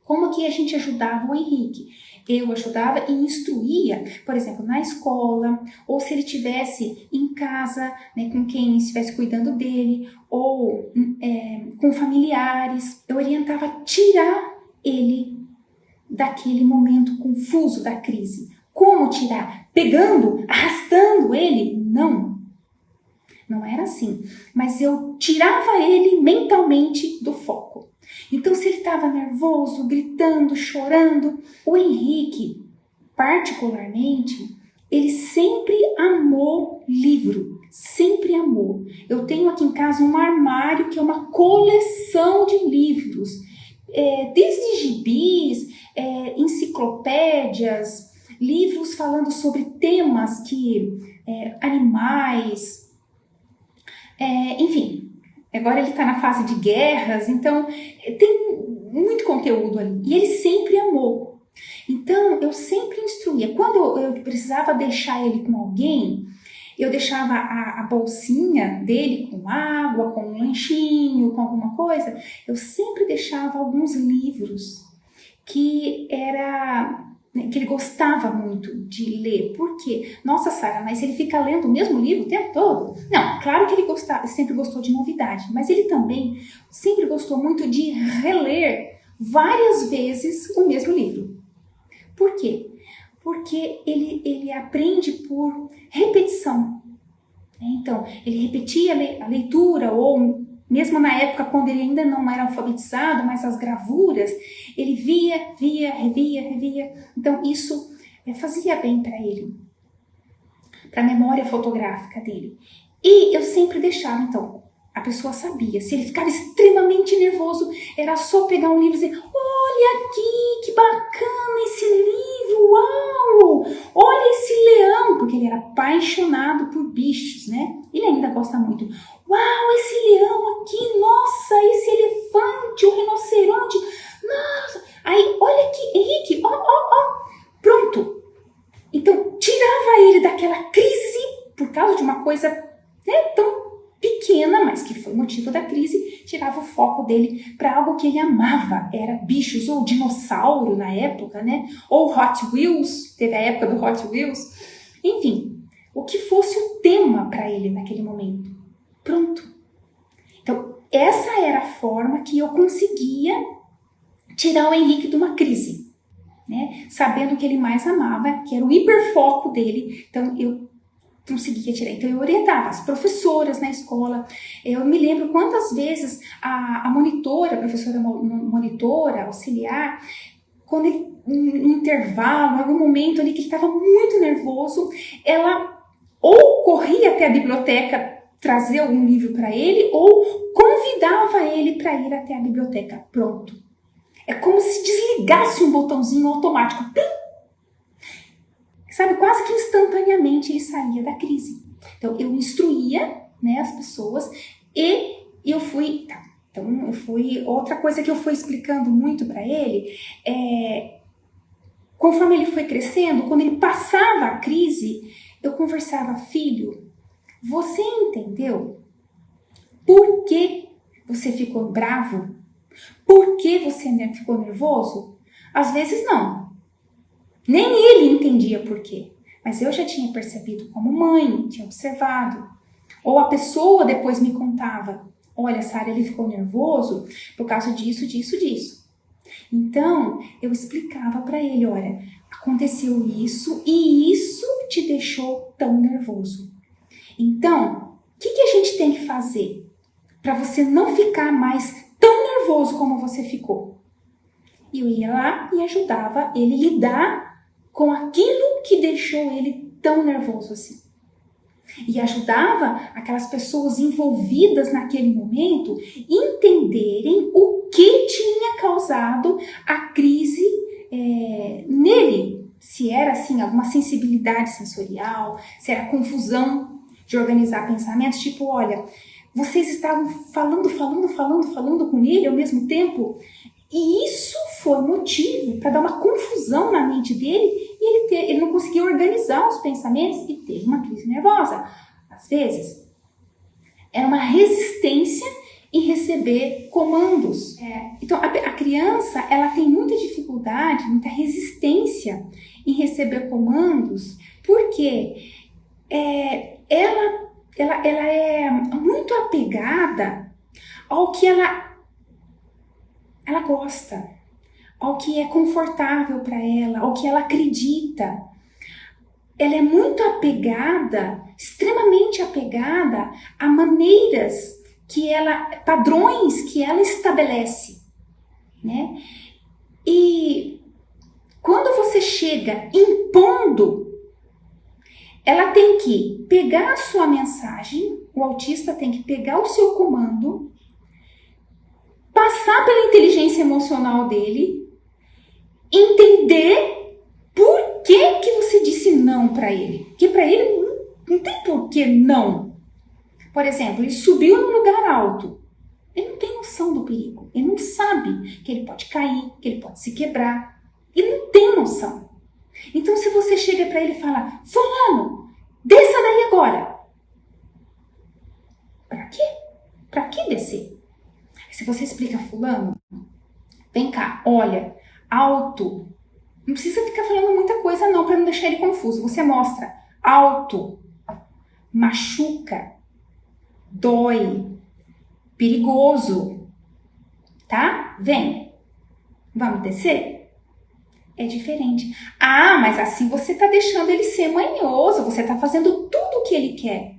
Como que a gente ajudava o Henrique? Eu ajudava e instruía, por exemplo, na escola, ou se ele estivesse em casa, né, com quem estivesse cuidando dele, ou com familiares. Eu orientava a tirar ele daquele momento confuso da crise. Como tirar? Pegando, arrastando ele? Não. Não era assim. Mas eu tirava ele mentalmente do foco. Então, se ele estava nervoso, gritando, chorando, o Henrique, particularmente, ele sempre amou livro. Sempre amou. Eu tenho aqui em casa um armário que é uma coleção de livros. Desde gibis, enciclopédias, livros falando sobre temas que animais, enfim, agora ele está na fase de guerras, então tem muito conteúdo ali. E ele sempre amou. Então, eu sempre instruía. Quando eu precisava deixar ele com alguém, eu deixava a bolsinha dele com água, com um lanchinho, com alguma coisa. Eu sempre deixava alguns livros que ele gostava muito de ler. Por quê? Nossa, Sara, mas ele fica lendo o mesmo livro o tempo todo? Não, claro que ele sempre gostou de novidade, mas ele também sempre gostou muito de reler várias vezes o mesmo livro. Por quê? Porque ele aprende por repetição. Então, ele repetia a leitura, ou mesmo na época quando ele ainda não era alfabetizado, mas as gravuras, ele via, revia. Então, isso fazia bem para ele, para a memória fotográfica dele. E eu sempre deixava, então, a pessoa sabia, se ele ficava extremamente nervoso, era só pegar um livro e dizer: olha aqui, que bacana esse livro, uau! Olha esse leão, porque ele era apaixonado por bichos, né? Ele ainda gosta muito. Uau, esse leão aqui, nossa, esse elefante, o rinoceronte, nossa. Aí, olha aqui, Henrique, ó, pronto. Então, tirava ele daquela crise por causa de uma coisa, né, tão pequena, mas que foi motivo da crise, tirava o foco dele para algo que ele amava. Era bichos, ou dinossauro na época, né? Ou Hot Wheels, teve a época do Hot Wheels. Enfim, o que fosse o tema para ele naquele momento. Pronto. Então, essa era a forma que eu conseguia tirar o Henrique de uma crise, né? Sabendo que ele mais amava, que era o hiperfoco dele. Então, eu conseguia tirar. Então, eu orientava as professoras na escola. Eu me lembro quantas vezes a monitora, a professora monitora, auxiliar, quando ele, no intervalo, em algum momento ali que ele estava muito nervoso, ela ou corria até a biblioteca trazer algum livro para ele, ou convidava ele para ir até a biblioteca. Pronto. É como se desligasse um botãozinho automático. Pim! Sabe, quase que instantaneamente ele saía da crise. Então, eu instruía, né, as pessoas e eu fui... Tá, então, outra coisa que eu fui explicando muito para ele, conforme ele foi crescendo, quando ele passava a crise, eu conversava: filho, você entendeu por que você ficou bravo? Por que você ficou nervoso? Às vezes não. Nem ele entendia por quê. Mas eu já tinha percebido como mãe, tinha observado. Ou a pessoa depois me contava: olha, Sara, ele ficou nervoso por causa disso. Então, eu explicava para ele: olha, aconteceu isso e isso te deixou tão nervoso. Então, o que a gente tem que fazer para você não ficar mais tão nervoso como você ficou? E eu ia lá e ajudava ele a lidar com aquilo que deixou ele tão nervoso assim. E ajudava aquelas pessoas envolvidas naquele momento entenderem o que tinha causado a crise nele. Se era assim, alguma sensibilidade sensorial, se era confusão de organizar pensamentos, tipo: olha, vocês estavam falando com ele ao mesmo tempo, e isso foi motivo para dar uma confusão na mente dele, e ele não conseguia organizar os pensamentos e teve uma crise nervosa. Às vezes, era uma resistência em receber comandos. Então, a criança, ela tem muita dificuldade, muita resistência em receber comandos, porque ela é muito apegada ao que ela gosta, ao que é confortável para ela, ao que ela acredita. Ela é muito apegada, extremamente apegada a maneiras padrões que ela estabelece, né? E quando você chega impondo, ela tem que pegar a sua mensagem, o autista tem que pegar o seu comando, passar pela inteligência emocional dele, entender por que você disse não para ele. Porque para ele não tem por que não. Por exemplo, ele subiu num lugar alto. Ele não tem noção do perigo. Ele não sabe que ele pode cair, que ele pode se quebrar. Ele não tem noção. Então, se você chega para ele e fala, fulano, desça daí agora. Para quê? Para que descer? Se você explica, fulano, vem cá, olha, alto. Não precisa ficar falando muita coisa não, para não deixar ele confuso. Você mostra, alto, machuca, dói, perigoso, tá? Vem. Vamos descer? É diferente. Ah, mas assim você tá deixando ele ser manhoso, você tá fazendo tudo o que ele quer.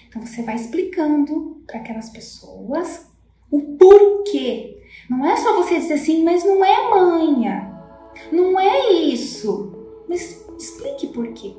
Então você vai explicando para aquelas pessoas o porquê. Não é só você dizer assim, mas não é manha, não é isso. Mas explique por quê.